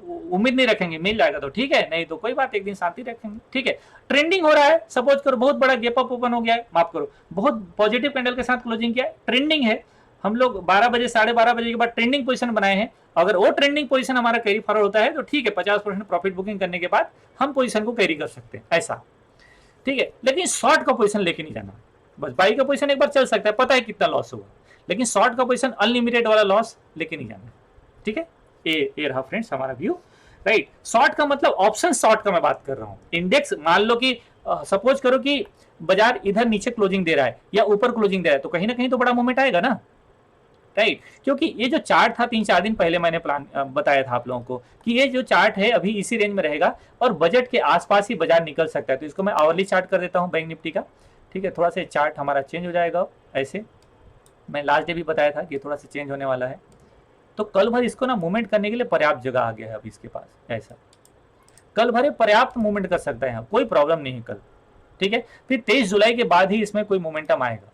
उम्मीद नहीं रखेंगे, मिल जाएगा तो ठीक है, नहीं तो कोई बात, एक दिन शांति रखेंगे, ठीक है। ट्रेंडिंग हो रहा है, सपोज करो बहुत बड़ा गैप अप ओपन हो गया है, माफ करो बहुत पॉजिटिव कैंडल के साथ क्लोजिंग किया है, ट्रेंडिंग है, हम लोग 12 बजे 12:30 बजे के बाद ट्रेंडिंग पोजीशन बनाए हैं। अगर वो ट्रेंडिंग पोजीशन हमारा कैरी फॉरवर्ड होता है तो ठीक है, 50% प्रॉफिट बुकिंग करने के बाद हम पोजीशन को कैरी कर सकते हैं, ऐसा, ठीक है। लेकिन शॉर्ट का पोजीशन लेके नहीं जाना, बस बाई का पोजीशन एक बार चल सकता है, पता है कितना लॉस होगा, लेकिन शॉर्ट का पोजीशन अनलिमिटेड वाला लॉस लेके नहीं जाना, ठीक है। ये रहा फ्रेंड्स हमारा व्यू, राइट। शॉर्ट का मतलब ऑप्शन शॉर्ट का मैं बात कर रहा हूं। इंडेक्स मान लो कि सपोज करो कि बाजार इधर नीचे क्लोजिंग दे रहा है या ऊपर क्लोजिंग दे रहा है, तो कहीं ना कहीं तो बड़ा मूवमेंट आएगा ना, राइट। क्योंकि ये जो चार्ट था 3-4 दिन पहले मैंने प्लान बताया था आप लोगों को कि ये जो चार्ट है अभी इसी रेंज में रहेगा और बजट के आसपास ही बाजार निकल सकता है। तो इसको मैं आवरली चार्ट कर देता हूं बैंक निफ्टी का, ठीक है। थोड़ा सा चार्ट हमारा चेंज हो जाएगा, ऐसे मैं लास्ट डे भी बताया था कि थोड़ा सा चेंज होने वाला है। तो कल भर इसको ना मूवमेंट करने के लिए पर्याप्त जगह आ गया है अभी इसके पास, ऐसा कल भर पर्याप्त मूवमेंट कर सकता है, कोई प्रॉब्लम नहीं है कल, ठीक है। फिर 23 जुलाई के बाद ही इसमें कोई मोमेंटम आएगा,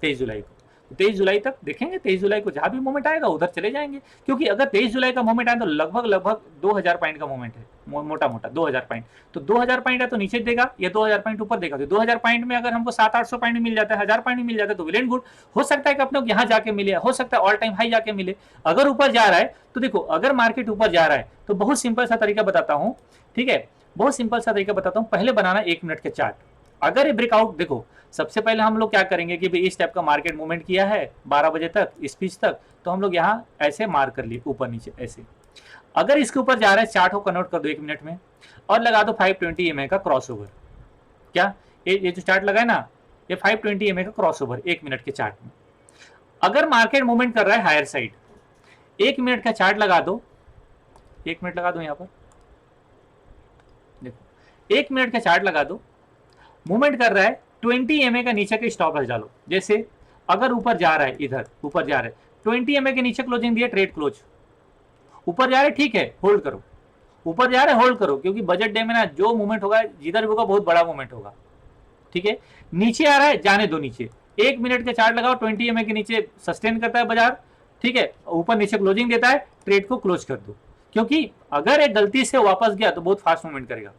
23 जुलाई को, 23 जुलाई तक देखेंगे, 23 जुलाई को जहां भी मूवमेंट आएगा उधर चले जाएंगे। क्योंकि अगर 23 जुलाई का मूवमेंट आए तो लगभग 2000 पॉइंट का मूवमेंट है, मोटा मोटा 2000 पॉइंट, तो 2000 पॉइंट है तो नीचे देगा या 2000 पॉइंट ऊपर देगा। तो 2000 पॉइंट में अगर हमको 700-800 पॉइंट मिल जाता है, 1000 पॉइंट मिल जाता है तो वेल एंड गुड। हो सकता है कि अपने यहाँ जाके मिले, हो सकता है ऑल टाइम हाई जाके मिले। अगर ऊपर जा रहा है तो देखो, अगर मार्केट ऊपर जा रहा है तो बहुत सिंपल सा तरीका बताता हूँ, ठीक है, बहुत सिंपल सा तरीका बताता हूँ। पहले बनाना 1 मिनट के चार्ट। अगर ये ब्रेकआउट, देखो सबसे पहले हम लोग क्या करेंगे कि भाई इस टाइप का मार्केट मूवमेंट किया है 12 बजे तक, इस पिच तक, तो हम लोग यहाँ ऐसे मार्क कर लिए ऊपर नीचे ऐसे। अगर इसके ऊपर जा रहा है, चार्ट को कन्वर्ट कर दो 1 मिनट में और लगा दो 520 EMA का क्रॉसओवर। क्या ये जो चार्ट लगा है ना, ये 520 EMA का क्रॉसओवर 1 मिनट के चार्ट में। अगर मार्केट मूवमेंट कर रहा है हायर साइड, 1 मिनट का चार्ट लगा दो, 1 मिनट लगा दो यहाँ पर, देखो 1 मिनट का चार्ट लगा दो, मूवमेंट कर रहा है 20 EMA का नीचे का स्टॉप लॉस डालो। जैसे अगर ऊपर जा रहा है, इधर ऊपर जा रहा है 20 EMA के नीचे क्लोजिंग दिया, ट्रेड क्लोज। ऊपर जा रहा है ठीक है, होल्ड करो, ऊपर जा रहा है होल्ड करो, क्योंकि बजट डे में ना जो मूवमेंट होगा जिधर भी होगा बहुत बड़ा मूवमेंट होगा, ठीक है। नीचे आ रहा है, जाने दो नीचे, 1 मिनट का चार्ट लगाओ, 20 EMA के नीचे सस्टेन करता है बाजार, ठीक है, ऊपर नीचे क्लोजिंग देता है, ट्रेड को क्लोज कर दो। क्योंकि अगर एक गलती से वापस गया तो बहुत फास्ट मूवमेंट करेगा,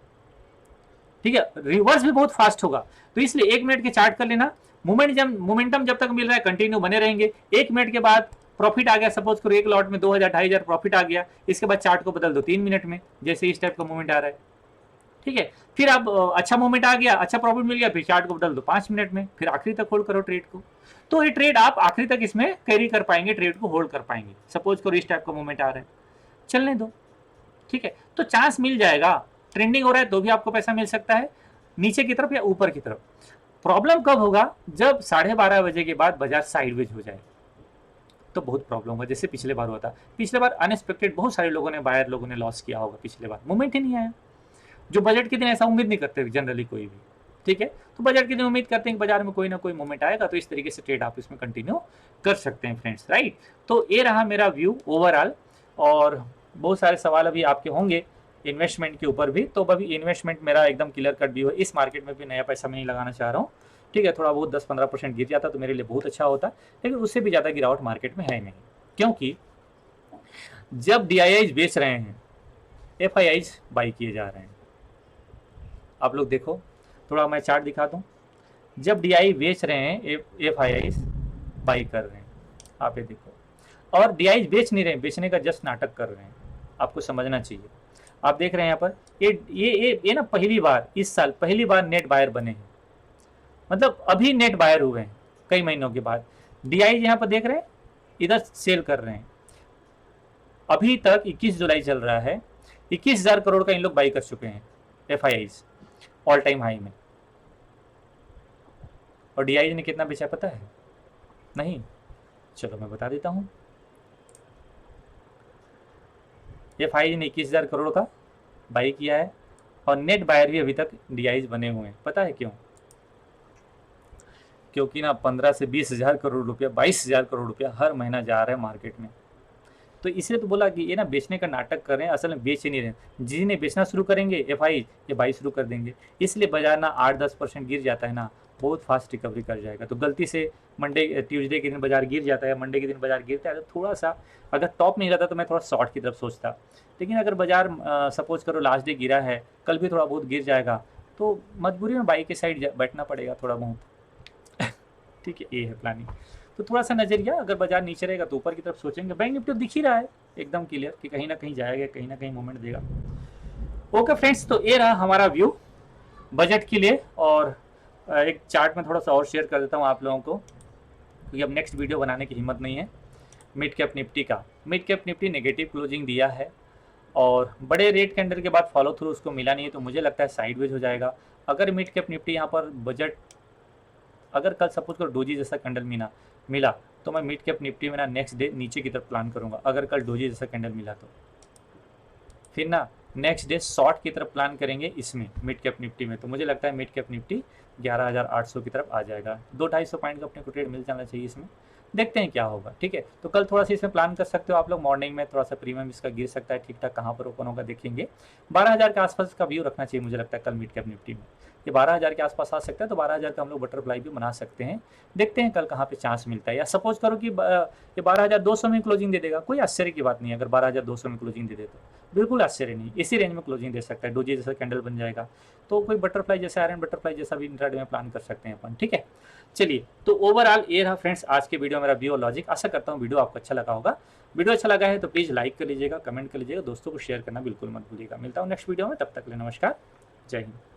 ठीक है, रिवर्स भी बहुत फास्ट होगा। तो इसलिए 1 मिनट के चार्ट कर लेना। मोमेंटम जब तक मिल रहा है कंटिन्यू बने रहेंगे। 1 मिनट के बाद प्रॉफिट आ गया, सपोज करो एक लॉट में 2000-2500 प्रॉफिट आ गया, इसके बाद चार्ट को बदल दो 3 मिनट में, जैसे इस टाइप का मूवमेंट आ रहा है, ठीक है। फिर अब अच्छा मूवमेंट आ गया, अच्छा प्रॉफिट मिल गया, फिर चार्ट को बदल दो 5 मिनट में, फिर आखिरी तक होल्ड करो ट्रेड को। तो ये ट्रेड आप आखिरी तक इसमें कैरी कर पाएंगे, ट्रेड को होल्ड कर पाएंगे। सपोज करो इस टाइप का मूवमेंट आ रहा है, चलने दो, ठीक है, तो चांस मिल जाएगा। ट्रेंडिंग हो रहा है तो भी आपको पैसा मिल सकता है, नीचे की तरफ या ऊपर की तरफ। प्रॉब्लम कब होगा, जब 12:30 बजे के बाद बाजार साइडवेज हो जाए, तो बहुत प्रॉब्लम होगा। जैसे पिछले बार हुआ था, पिछले बार अनएक्सपेक्टेड बहुत सारे लोगों ने, बायर लोगों ने लॉस किया होगा, पिछले बार मूवमेंट ही नहीं आया। जो बजट के दिन ऐसा उम्मीद नहीं करते जनरली कोई भी, ठीक है, तो बजट के दिन उम्मीद करते हैं कि बाजार में कोई ना कोई मूवमेंट आएगा, तो इस तरीके से ट्रेड आप इसमें कंटिन्यू कर सकते हैं फ्रेंड्स, राइट। तो ये रहा मेरा व्यू ओवरऑल, और बहुत सारे सवाल अभी आपके होंगे इन्वेस्टमेंट के ऊपर भी। तो अभी इन्वेस्टमेंट मेरा एकदम क्लियर कट व्यू है। इस मार्केट में भी नया पैसा मैं नहीं लगाना चाह रहा हूँ, ठीक है। थोड़ा बहुत 10-15% गिर जाता तो मेरे लिए बहुत अच्छा होता, लेकिन उससे भी ज़्यादा गिरावट मार्केट में है नहीं। क्योंकि जब DIIs बेच रहे हैं, FIIs बाई किए जा रहे हैं। आप लोग देखो, थोड़ा मैं चार्ट दिखा दूँ। जब DI बेच रहे हैं, FIIs बाई कर रहे हैं, आप ये देखो। और DIs बेच नहीं रहे हैं, बेचने का जस्ट नाटक कर रहे हैं, आपको समझना चाहिए। आप देख रहे हैं यहाँ पर, ये ना पहली बार इस साल पहली बार नेट बायर बने हैं, मतलब अभी नेट बायर हुए हैं कई महीनों के बाद। DI यहाँ पर देख रहे हैं, इधर सेल कर रहे हैं। अभी तक 21 जुलाई चल रहा है, 21,000 करोड़ का इन लोग बाई कर चुके हैं FIIs ऑल टाइम हाई में। और DI ने कितना बेचा पता है? नहीं, चलो मैं बता देता हूँ। FII ने 21,000 करोड़ का बाई किया है और नेट बायर भी अभी तक DIs बने हुए हैं। पता है क्यों? क्योंकि ना 15 से 20,000 करोड़ रुपया, 22,000 करोड़ रुपया हर महीना जा रहा है मार्केट में। तो इसलिए तो बोला कि ये ना बेचने का नाटक कर रहे हैं, असल में बेच ही नहीं रहे। जिन्हें बेचना शुरू करेंगे FI ये बाई शुरू कर देंगे। इसलिए बाजार ना 8-10% गिर जाता है ना, बहुत फास्ट रिकवरी कर जाएगा। तो गलती से ट्यूसडे के दिन बाजार गिर जाता है, मंडे के दिन बाजार गिरता है, तो थोड़ा सा अगर टॉप नहीं रहता तो मैं थोड़ा शॉर्ट की तरफ सोचता। लेकिन अगर बाजार सपोज करो लास्ट डे गिरा है, कल भी थोड़ा बहुत गिर जाएगा, तो मजबूरी में बाई के साइड बैठना पड़ेगा थोड़ा बहुत। ठीक है, ये है प्लानिंग। तो थोड़ा सा नजरिया, अगर बाजार नीचे रहेगा तो ऊपर की तरफ सोचेंगे। बैंक निफ्टी दिख ही रहा है एकदम क्लियर कि कहीं ना कहीं जाएगा, कहीं ना कहीं मूवमेंट देगा। ओके फ्रेंड्स, तो ये रहा हमारा व्यू बजट के लिए। और एक चार्ट में थोड़ा सा और शेयर कर देता हूँ आप लोगों को, क्योंकि अब नेक्स्ट वीडियो बनाने की हिम्मत नहीं है। मिड कैप निफ्टी का, mid cap Nifty negative closing दिया है और बड़े रेट कैंडल के बाद फॉलो थ्रू उसको मिला नहीं है, तो मुझे लगता है साइडवेज हो जाएगा। अगर मिड कैप निफ्टी यहाँ पर बजट, अगर कल सपोज कर डोजी जैसा कैंडल मिला तो मैं मिड कैप निफ्टी में ना नेक्स्ट डे नीचे की तरफ प्लान करूंगा। अगर कल डोजी जैसा कैंडल मिला तो फिर ना नेक्स्ट डे शॉर्ट की तरफ प्लान करेंगे इसमें मिड कैप निफ्टी में। तो मुझे लगता है मिड कैप निफ्टी 11,800 की तरफ आ जाएगा। 200-250 पॉइंट का अपने को ट्रेड मिल जाना चाहिए इसमें। देखते हैं क्या होगा। ठीक है, तो कल थोड़ा सा इसमें प्लान कर सकते हो आप लोग। मॉर्निंग में थोड़ा सा प्रीमियम इसका गिर सकता है, ठीक ठाक कहाँ पर ओपन होगा देखेंगे। 12,000 के आसपास का व्यू रखना चाहिए मुझे लगता है कल मिड कैप निफ्टी में। ये 12,000 के आसपास आ सकता है, तो 12,000 का हम लोग बटरफ्लाई भी बना सकते हैं। देखते हैं कल कहाँ पे चांस मिलता है। या सपोज करो कि ये 12,200 में क्लोजिंग दे देगा, कोई आश्चर्य की बात नहीं है। अगर 12,200 में क्लोजिंग दे दे तो बिल्कुल आश्चर्य नहीं, इसी रेंज में क्लोजिंग दे सकता है। डोजी जैसा कैंडल बन जाएगा तो कोई बटरफ्लाई जैसा, आयरन बटरफ्लाई जैसा भी इंट्राडे में प्लान कर सकते हैं अपन। ठीक है, चलिए, तो ओवरऑल ये रहा फ्रेंड्स आज के वीडियो मेरा व्यू और लॉजिक। आशा करता हूँ वीडियो आपको अच्छा लगा होगा। वीडियो अच्छा लगा है तो प्लीज़ लाइक कर लीजिएगा, कमेंट कर लीजिएगा, दोस्तों को शेयर करना बिल्कुल मत भूलिएगा। मिलता हूँ नेक्स्ट वीडियो में, तब तक के लिए नमस्कार, जय हिंद।